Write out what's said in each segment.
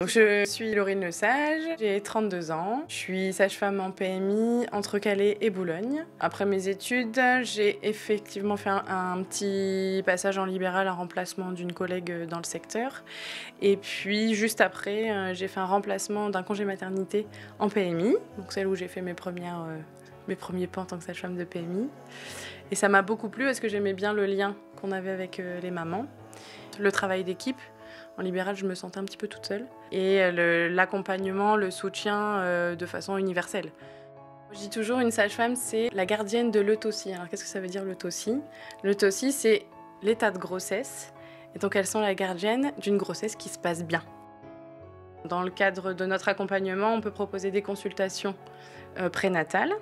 Donc, je suis Laurine Lesage, j'ai 32 ans, je suis sage-femme en PMI entre Calais et Boulogne. Après mes études, j'ai effectivement fait un petit passage en libéral, un remplacement d'une collègue dans le secteur. Et puis juste après, j'ai fait un remplacement d'un congé maternité en PMI, donc celle où j'ai fait mes premiers pas en tant que sage-femme de PMI. Et ça m'a beaucoup plu parce que j'aimais bien le lien qu'on avait avec les mamans, le travail d'équipe. En libéral, je me sentais un petit peu toute seule. Et l'accompagnement, le soutien de façon universelle. Je dis toujours, une sage-femme, c'est la gardienne de l'eutosie. Alors qu'est-ce que ça veut dire l'eutosie? L'eutosie, c'est l'état de grossesse. Et donc elles sont la gardienne d'une grossesse qui se passe bien. Dans le cadre de notre accompagnement, on peut proposer des consultations prénatales,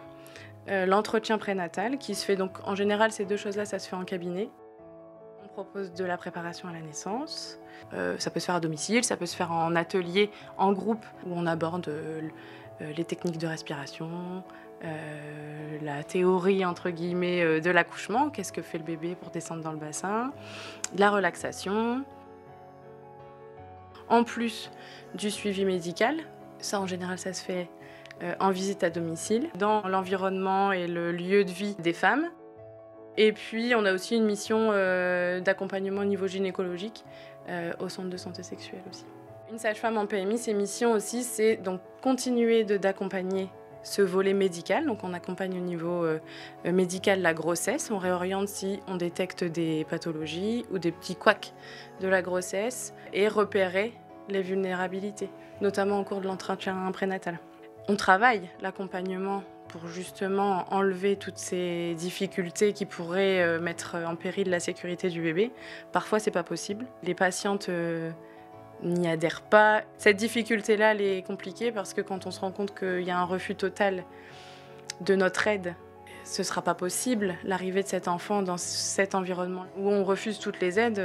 l'entretien prénatal qui se fait donc en général ces deux choses-là, ça se fait en cabinet. On propose de la préparation à la naissance. Ça peut se faire à domicile, ça peut se faire en atelier, en groupe, où on aborde les techniques de respiration, la théorie entre guillemets de l'accouchement, qu'est-ce que fait le bébé pour descendre dans le bassin, de la relaxation. En plus du suivi médical, ça en général ça se fait en visite à domicile, dans l'environnement et le lieu de vie des femmes. Et puis, on a aussi une mission d'accompagnement au niveau gynécologique au centre de santé sexuelle aussi. Une sage-femme en PMI, ses missions aussi, c'est donc continuer d'accompagner ce volet médical. Donc, on accompagne au niveau médical la grossesse. On réoriente si on détecte des pathologies ou des petits couacs de la grossesse et repérer les vulnérabilités, notamment au cours de l'entretien prénatal. On travaille l'accompagnement pour justement enlever toutes ces difficultés qui pourraient mettre en péril la sécurité du bébé. Parfois, c'est pas possible. Les patientes n'y adhèrent pas. Cette difficulté-là, elle est compliquée parce que quand on se rend compte qu'il y a un refus total de notre aide, ce sera pas possible. L'arrivée de cet enfant dans cet environnement où on refuse toutes les aides,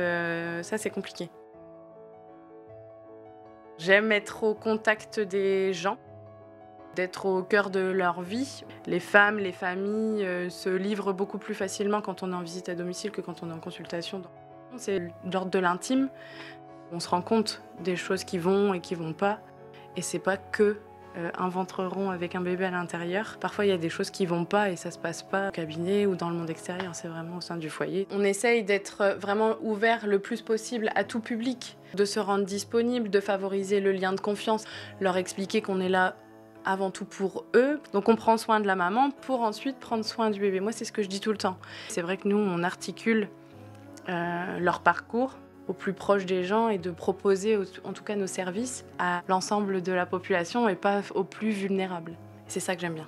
ça c'est compliqué. J'aime être au contact des gens, d'être au cœur de leur vie. Les femmes, les familles se livrent beaucoup plus facilement quand on est en visite à domicile que quand on est en consultation. C'est l'ordre de l'intime. On se rend compte des choses qui vont et qui vont pas. Et c'est pas que un ventre rond avec un bébé à l'intérieur. Parfois, il y a des choses qui vont pas et ça se passe pas au cabinet ou dans le monde extérieur. C'est vraiment au sein du foyer. On essaye d'être vraiment ouvert le plus possible à tout public, de se rendre disponible, de favoriser le lien de confiance, leur expliquer qu'on est là avant tout pour eux. Donc on prend soin de la maman pour ensuite prendre soin du bébé. Moi, c'est ce que je dis tout le temps. C'est vrai que nous, on articule leur parcours au plus proche des gens et de proposer en tout cas nos services à l'ensemble de la population et pas aux plus vulnérables. C'est ça que j'aime bien.